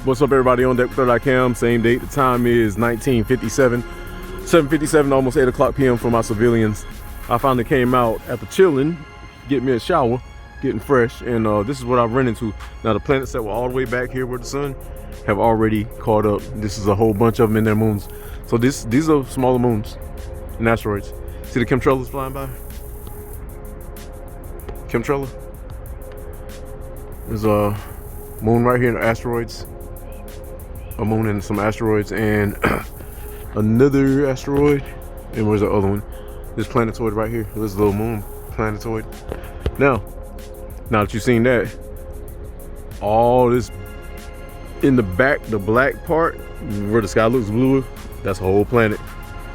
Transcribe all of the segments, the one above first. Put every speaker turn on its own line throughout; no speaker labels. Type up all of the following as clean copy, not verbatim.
What's up, everybody? On Deck with Third.cam. Same date. The time is 19:57, 7:57, almost 8 o'clock p.m. for my civilians. I finally came out after chilling, getting me a shower, getting fresh, and this is what I've run into. Now the planets that were all the way back here where the sun have already caught up. This is a whole bunch of them in their moons. So these are smaller moons and asteroids. See the chemtrails flying by? Chemtrail. There's a moon right here in the asteroids. A moon and some asteroids and another asteroid. And where's the other one? This planetoid right here. This little moon planetoid. Now that you've seen that, all this in the back, the black part where the sky looks bluer, that's a whole planet.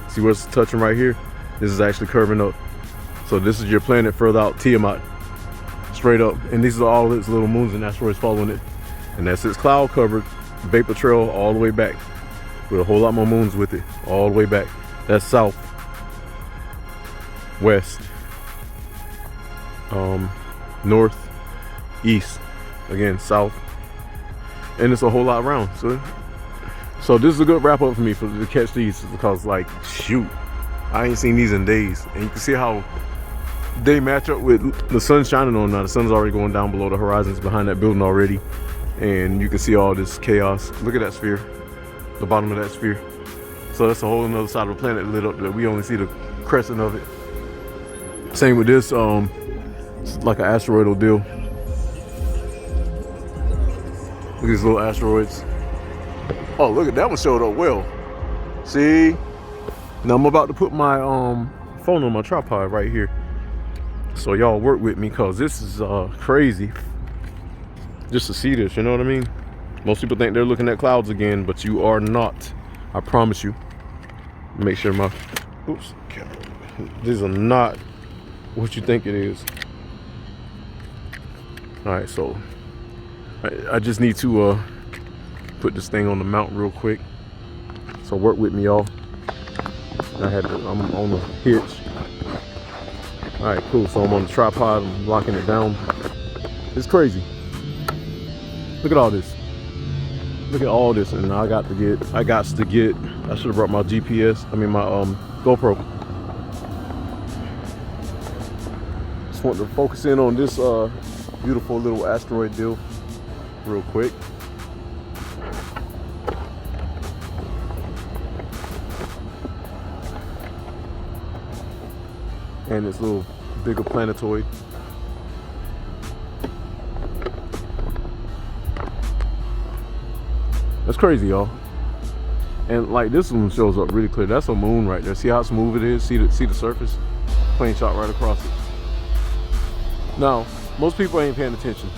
See where it's touching right here? This is actually curving up. So this is your planet further out, Tiamat, straight up. And these are all its little moons and asteroids following it. And that's its cloud covered vapor trail all the way back, with a whole lot more moons with it all the way back. That's south, west, north, east, again south, and it's a whole lot around. So this is a good wrap up for me to catch these, because like shoot, I ain't seen these in days. And you can see how they match up with the sun shining on now. The sun's already going down below the horizons behind that building already. And you can see all this chaos. Look at that sphere, the bottom of that sphere. So that's a whole another side of the planet lit up that we only see the crescent of it. Same with this, it's like an asteroidal deal. Look at these little asteroids. Oh, look at that one, showed up well. See? Now I'm about to put my phone on my tripod right here. So y'all work with me, cause this is crazy. Just to see this, you know what I mean? Most people think they're looking at clouds again, but you are not. I promise you. Make sure my, oops, these are not what you think it is. All right, so I just need to put this thing on the mount real quick. So work with me, y'all. I'm on the hitch. All right, cool. So I'm on the tripod. I'm locking it down. It's crazy. Look at all this. Look at all this, and I got to get. I should have brought my GPS. I mean my GoPro. Just want to focus in on this beautiful little asteroid deal, real quick. And this little bigger planetoid. That's crazy, y'all. And like this one shows up really clear. That's a moon right there. See how smooth it is? See the surface? Plane shot right across it. Now, most people ain't paying attention.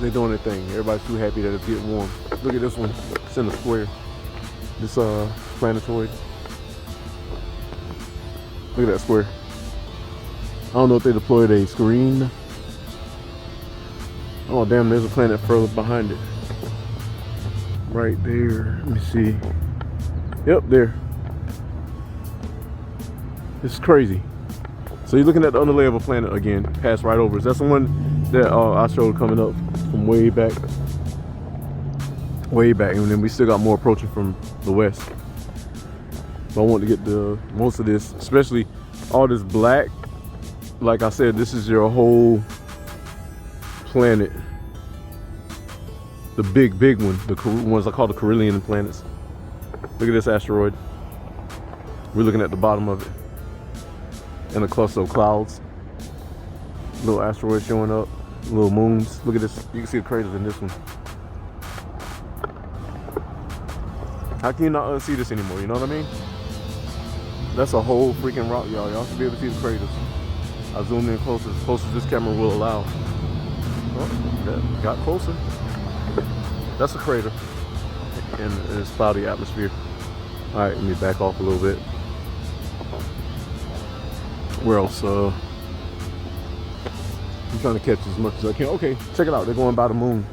They're doing their thing. Everybody's too happy that it's getting warm. Look at this one. It's in a square. This planetoid. Look at that square. I don't know if they deployed a screen. Oh damn, there's a planet further behind it. Right there. Let me see. Yep, there. This is crazy. So you're looking at the underlay of a planet again. Pass right over. That's the one that I showed coming up from way back. Way back. And then we still got more approaching from the west. So I want to get the most of this, especially all this black. Like I said, this is your whole planet. The big one, the ones I call the Carillion planets. Look at this asteroid. We're looking at the bottom of it. And a cluster of clouds. Little asteroids showing up. Little moons. Look at this. You can see the craters in this one. How can you not unsee this anymore? You know what I mean? That's a whole freaking rock, y'all. Y'all should be able to see the craters. I zoomed in close as this camera will allow. Oh, that got closer. That's a crater in this cloudy atmosphere. All right, let me back off a little bit. Where else? I'm trying to catch as much as I can. Okay, check it out. They're going by the moon.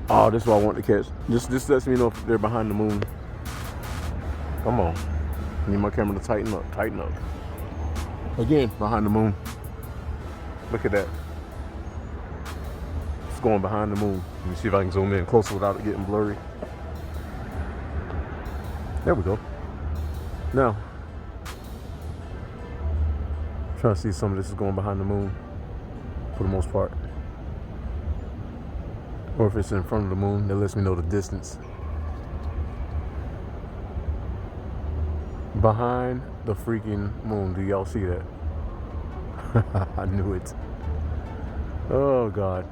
Oh, this is what I want to catch. This lets me know if they're behind the moon. Come on. I need my camera to tighten up. Tighten up. Again, behind the moon. Look at that. It's going behind the moon. Let me see if I can zoom in closer without it getting blurry. There we go. Now, I'm trying to see some of this is going behind the moon for the most part. Or if it's in front of the moon, that lets me know the distance. Behind the freaking moon. Do y'all see that? I knew it. Oh God.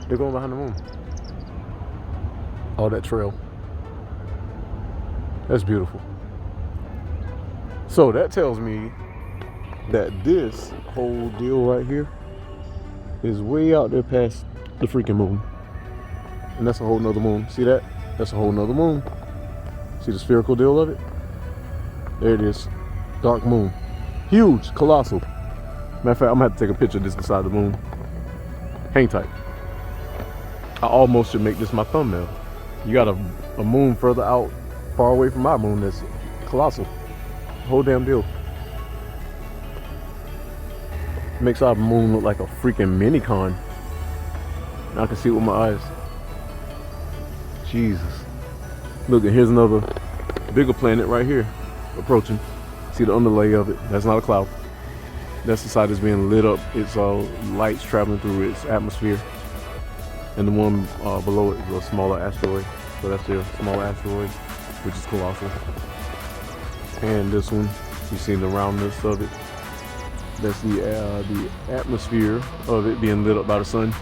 They're going behind the moon. All that trail. That's beautiful. So that tells me that this whole deal right here is way out there past the freaking moon. And that's a whole nother moon. See that? That's a whole nother moon. See the spherical deal of it? There it is. Dark moon. Huge. Colossal. Matter of fact, I'm gonna have to take a picture of this beside the moon. Hang tight. I almost should make this my thumbnail. You got a moon further out, far away from my moon that's colossal. Whole damn deal. Makes our moon look like a freaking mini con. I can see it with my eyes. Jesus. Look, and here's another bigger planet right here approaching. See the underlay of it? That's not a cloud. That's the side that's being lit up. It's lights traveling through its atmosphere. And the one below it is a smaller asteroid. So that's a smaller asteroid, which is colossal. And this one, you see the roundness of it. That's the atmosphere of it being lit up by the sun.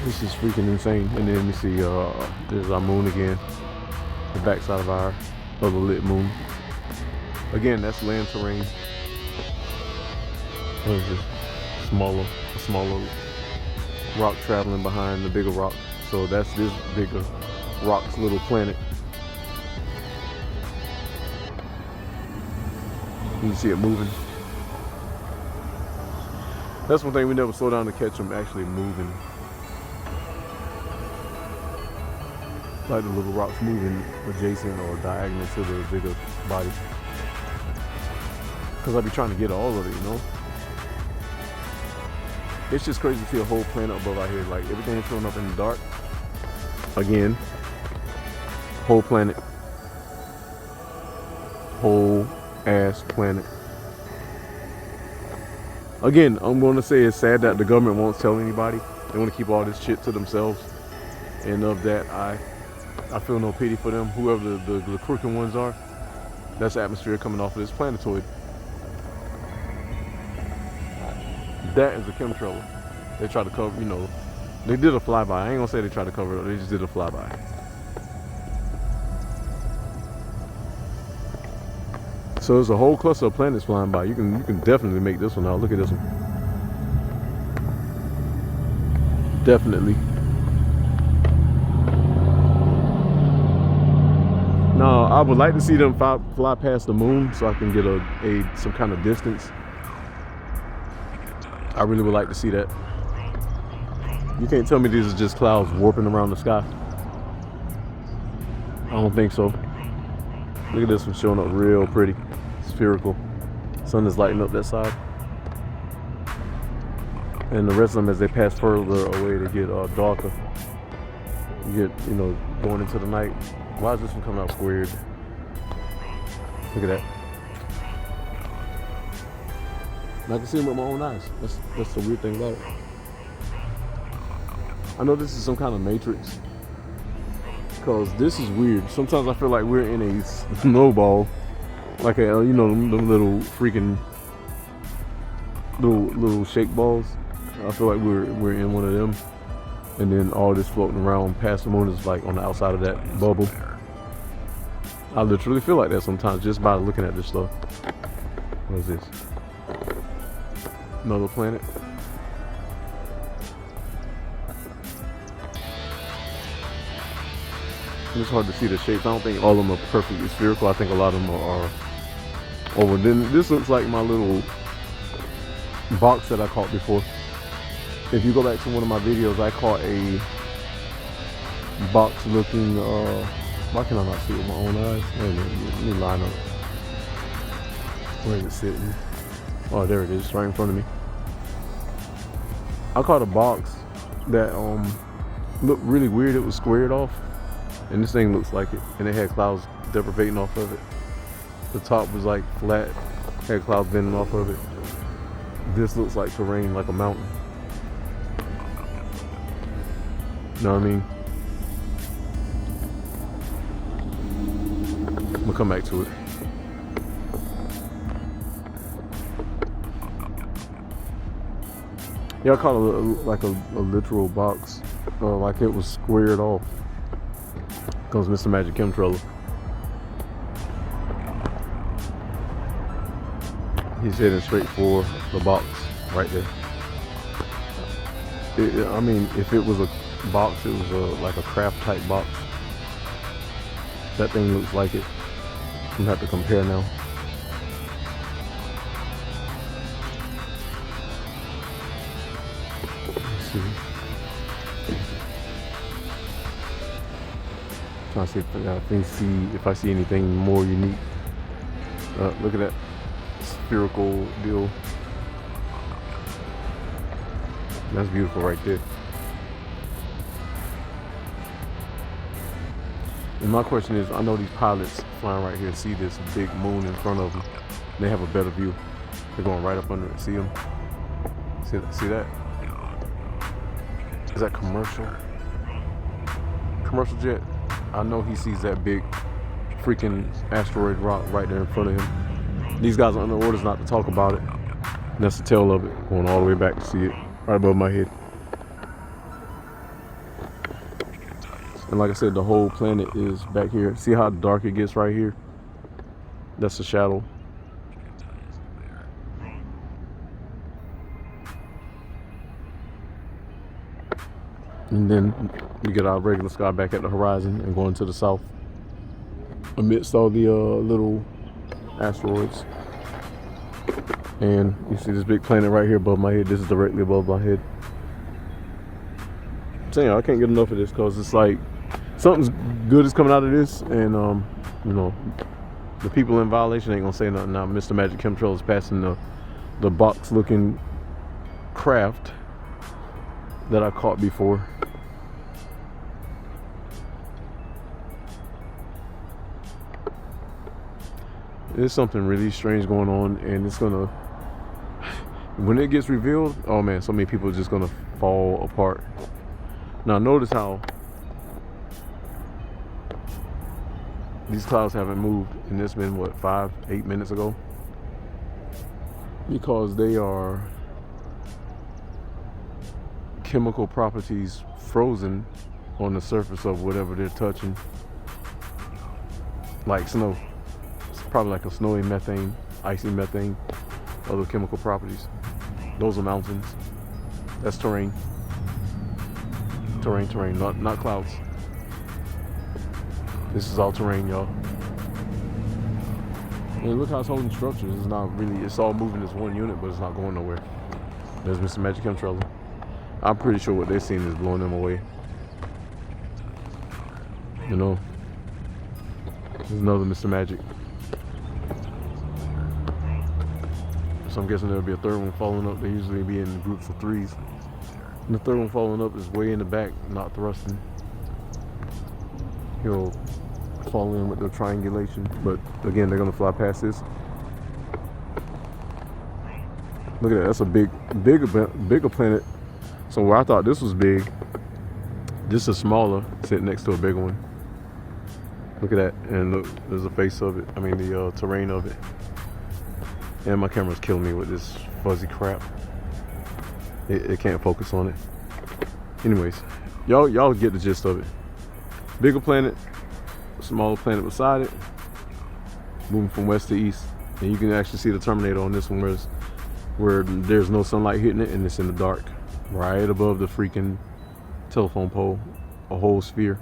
This is freaking insane. And then you see there's our moon again. The backside of our other lit moon. Again, that's land terrain. There's a smaller rock traveling behind the bigger rock. So that's this bigger rock's little planet. You can see it moving. That's one thing, we never slow down to catch them actually moving. Like the little rocks moving adjacent or diagonal to the bigger body. Because I be trying to get all of it, you know? It's just crazy to see a whole planet above out here. Like everything is showing up in the dark. Again, whole planet. Whole ass planet. Again, I'm going to say it's sad that the government won't tell anybody. They want to keep all this shit to themselves. And of that, I feel no pity for them. Whoever the crooked ones are, that's the atmosphere coming off of this planetoid. That is a chemtrail. They try to cover, you know, they did a flyby. I ain't gonna say they tried to cover it up, they just did a flyby. So there's a whole cluster of planets flying by. You can definitely make this one out. Look at this one. Definitely. Now, I would like to see them fly past the moon so I can get some kind of distance. I really would like to see that. You can't tell me these are just clouds warping around the sky. I don't think so. Look at this one showing up real pretty. Spherical. Sun is lighting up that side. And the rest of them, as they pass further away, they get darker. You get, you know, going into the night. Why is this one coming out squared? Look at that. And I can see them with my own eyes. That's the weird thing about it. I know this is some kind of matrix, because this is weird. Sometimes I feel like we're in a snowball, like a, you know, them little freaking little shake balls. I feel like we're in one of them, and then all this floating around past the moon is like on the outside of that bubble. I literally feel like that sometimes just by looking at this stuff. What is this? Another planet. It's hard to see the shapes. I don't think all of them are perfectly spherical. I think a lot of them are over. Then this looks like my little box that I caught before. If you go back to one of my videos, I caught a box looking, why can I not see it with my own eyes? Wait a minute, let me line up. Where is it sitting? Oh, there it is, right in front of me. I caught a box that looked really weird. It was squared off, and this thing looks like it. And it had clouds deprivating off of it. The top was like flat, had clouds bending off of it. This looks like terrain, like a mountain. You know what I mean? I'm gonna come back to it. Yeah, I caught like a literal box, like it was squared off. Comes Mr. Magic Chemtrailer. He's heading straight for the box right there. I mean, if it was a box, it was like a craft type box. That thing looks like it. I'm gonna have to compare now. Let's see. Trying to see if I see anything more unique. Look at that spherical deal. That's beautiful right there. And my question is, I know these pilots flying right here see this big moon in front of them. They have a better view. They're going right up under it. See them? See that? Is that commercial? Commercial jet? I know he sees that big freaking asteroid rock right there in front of him. These guys are under orders not to talk about it. And that's the tail of it, going all the way back to see it right above my head. And like I said, the whole planet is back here. See how dark it gets right here? That's the shadow. And then we get our regular sky back at the horizon and going to the south amidst all the little asteroids. And you see this big planet right here above my head. This is directly above my head. I'm saying, I can't get enough of this because it's like something's good is coming out of this, and you know, the people in violation ain't gonna say nothing. Now Mr. Magic Chemtrail is passing the box looking craft that I caught before. There's something really strange going on, and it's gonna, when it gets revealed, oh man, so many people are just gonna fall apart. Now notice how these clouds haven't moved, and it's been what, 5-8 minutes ago? Because they are chemical properties frozen on the surface of whatever they're touching, like snow. It's probably like a snowy methane, icy methane, other chemical properties. Those are mountains. That's terrain. Terrain, not clouds. This is all terrain, y'all. And look how it's holding structures. It's not really, it's all moving as one unit, but it's not going nowhere. There's Mr. Magic Chemtrailer. I'm pretty sure what they're seeing is blowing them away. You know, there's another Mr. Magic. So I'm guessing there'll be a third one following up. They usually be in groups of 3s. And the third one following up is way in the back, not thrusting. He'll fall in with the triangulation, but again, they're gonna fly past this. Look at that, that's a bigger planet. So where I thought this was big, this is smaller, sitting next to a bigger one. Look at that, and look, there's the face of it. I mean, the terrain of it. And my camera's killing me with this fuzzy crap. It can't focus on it. Anyways, y'all get the gist of it. Bigger planet, smaller planet beside it, moving from west to east. And you can actually see the Terminator on this one, where there's no sunlight hitting it, and it's in the dark, right above the freaking telephone pole, a whole sphere.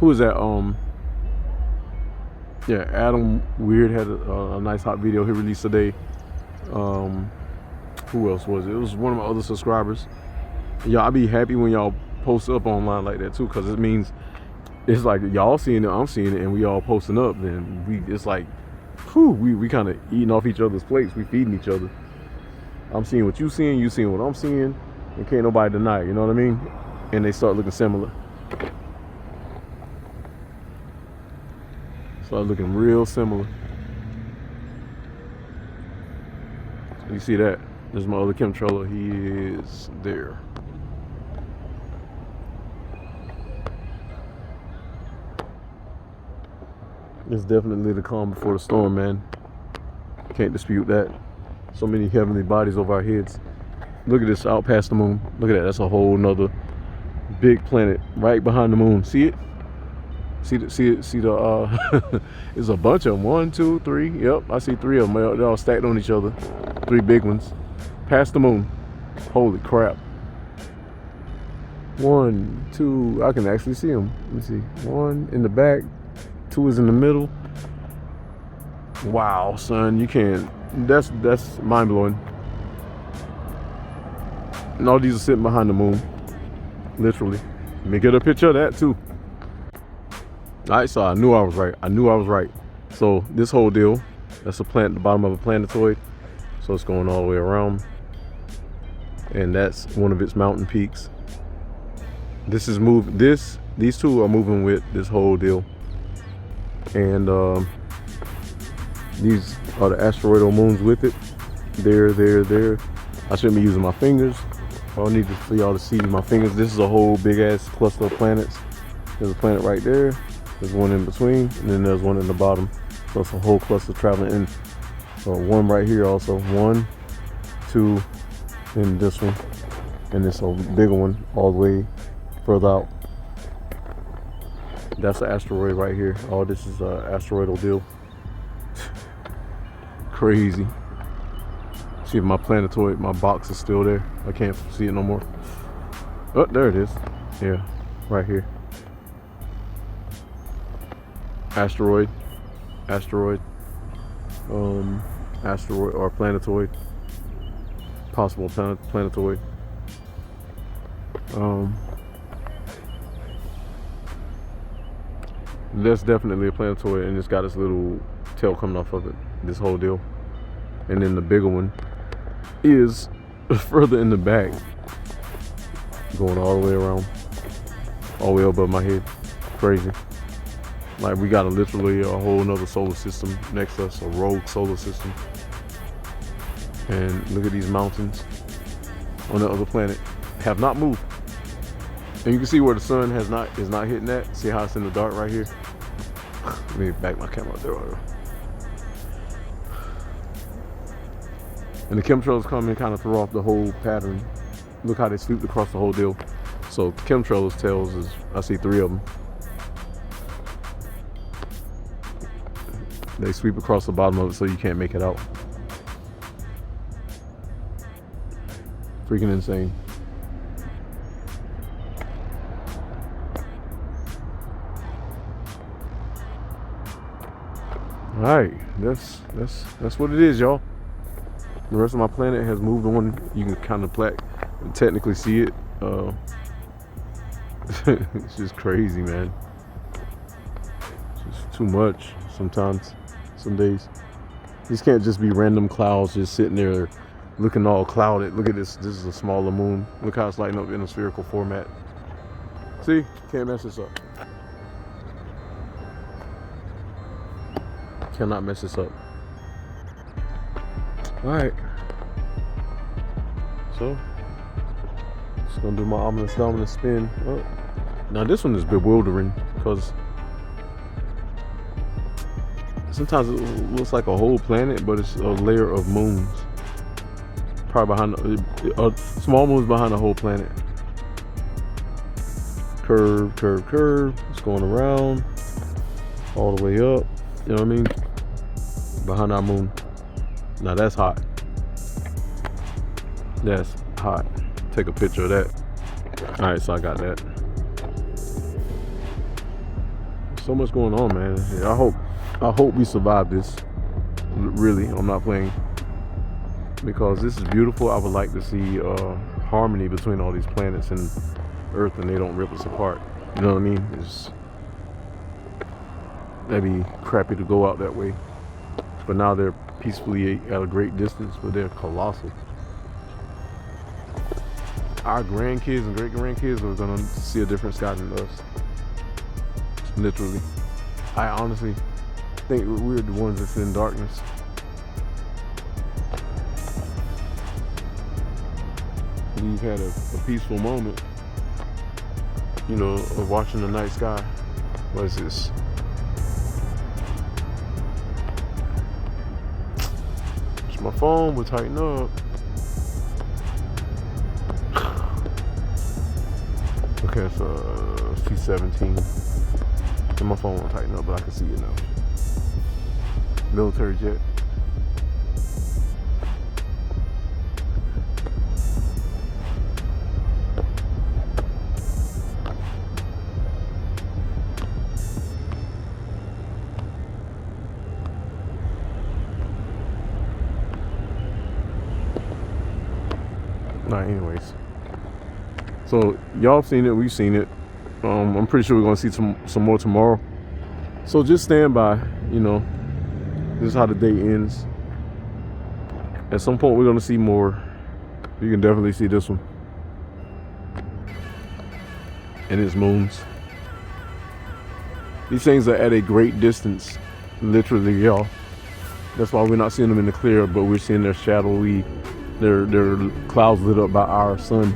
Who is that? Yeah, Adam Weird had a nice hot video he released today. Who else was it? It was one of my other subscribers. Y'all, I be happy when y'all post up online like that too, because it means it's like y'all seeing it, I'm seeing it, and we all posting up. Then it's like, whew, we kind of eating off each other's plates. We feeding each other. I'm seeing what you seeing what I'm seeing, and can't nobody deny it, you know what I mean? And they start looking similar. Start looking real similar. You see that? There's my other chemtrailer. He is there. It's definitely the calm before the storm, man. Can't dispute that. So many heavenly bodies over our heads. Look at this out past the moon. Look at that. That's a whole nother big planet right behind the moon. See it? See the there's a bunch of them. 1, 2, 3. Yep, I see 3 of them. They're all stacked on each other. 3 big ones. Past the moon. Holy crap. 1, 2. I can actually see them. Let me see. 1 in the back. 2 is in the middle. Wow, son, you can't. That's mind blowing. And all these are sitting behind the moon, literally. Let me get a picture of that too. All right, so I knew I was right. So this whole deal, that's a planet, the bottom of a planetoid. So it's going all the way around, and that's one of its mountain peaks. This is these two are moving with this whole deal. And these are the asteroidal moons with it. There. I shouldn't be using my fingers. I need for y'all to see my fingers. This is a whole big ass cluster of planets. There's a planet right there. There's one in between, and then there's one in the bottom. So it's a whole cluster traveling in. So one right here also. 1, 2, and this one. And this a bigger one all the way further out. That's an asteroid right here. All this is an asteroidal deal. Crazy. See if my planetoid, my box is still there. I can't see it no more. Oh, there it is. Yeah, right here. Asteroid or planetoid. Possible planetoid. That's definitely a planetoid, and it's got its little tail coming off of it. This whole deal. And then the bigger one is further in the back, going all the way around, all the way above my head. Crazy. Like, we got literally a whole nother solar system next to us, a rogue solar system. And look at these mountains on the other planet have not moved. And you can see where the sun is not hitting that. See how it's in the dark right here? Let me back my camera up there. And the chemtrails come and kind of throw off the whole pattern. Look how they sweep across the whole deal. So chemtrails tails is, I see 3 of them. They sweep across the bottom of it so you can't make it out. Freaking insane. All right, that's what it is, y'all. The rest of my planet has moved on. You can kind of technically see it. It's just crazy, man. It's just too much sometimes, some days. These can't just be random clouds just sitting there looking all clouded. Look at this. This is a smaller moon. Look how it's lighting up in a spherical format. See? Can't mess this up. Cannot mess this up. Alright. So, just gonna do my ominous dominant spin. Oh. Now this one is bewildering because sometimes it looks like a whole planet, but it's a layer of moons. Probably behind small moons behind the whole planet. Curve. It's going around all the way up. You know what I mean? Behind our moon. Now that's hot. That's hot. Take a picture of that. Alright, so I got that. So much going on, man. Yeah, I hope we survive this. Really, I'm not playing. Because this is beautiful. I would like to see harmony between all these planets and Earth, and they don't rip us apart. You know what I mean? That'd be crappy to go out that way. But now they're peacefully at a great distance, but they're colossal. our grandkids and great grandkids are gonna see a different sky than us. Literally. I honestly think we're the ones that's in darkness. We've had a peaceful moment, you know, of watching the night sky. What is this? It's my phone will tighten up. Okay, it's C-17. And my phone won't tighten up, but I can see it now. Military jet. Anyways, so y'all seen it, we've seen it. I'm pretty sure we're gonna see some more tomorrow. So just stand by, you know. This is how the day ends. At some point we're gonna see more. You can definitely see this one and its moons. These things are at a great distance, literally, y'all. That's why we're not seeing them in the clear, but we're seeing their shadowy. They're clouds lit up by our sun.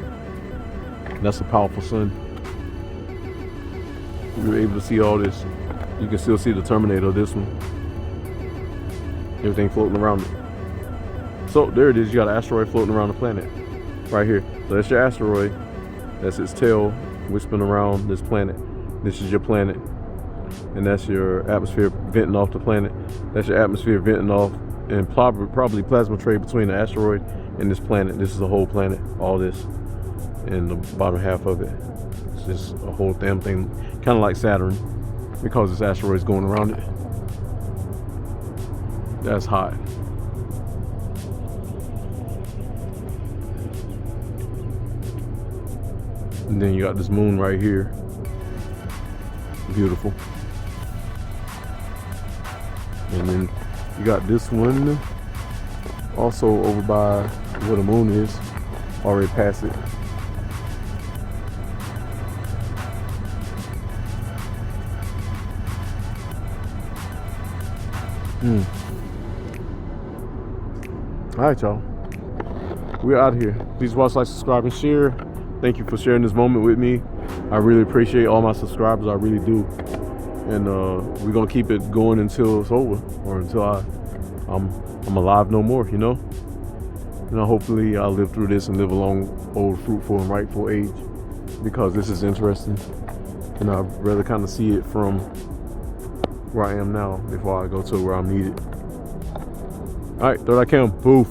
That's a powerful sun. We were able to see all this. You can still see the terminator of this one. Everything floating around it. So there it is. You got an asteroid floating around the planet right here. So that's your asteroid. That's its tail whispering around this planet. This is your planet. And that's your atmosphere venting off the planet. That's your atmosphere venting off and probably plasma trade between the asteroid and this planet. This is the whole planet, all this, and the bottom half of it. It's just a whole damn thing, kind of like Saturn, because this asteroid is going around it. That's hot. And then you got this moon right here. Beautiful. And then you got this one also over by where the moon is, already past it. All right, y'all. We're out here. Please watch, like, subscribe, and share. Thank you for sharing this moment with me. I really appreciate all my subscribers. I really do. And we're gonna keep it going until it's over, or until I'm alive no more, you know. You know, hopefully I'll live through this and live a long, old, fruitful, and rightful age, because this is interesting, and I'd rather kind of see it from where I am now before I go to where I'm needed. All right, third eye cam, poof.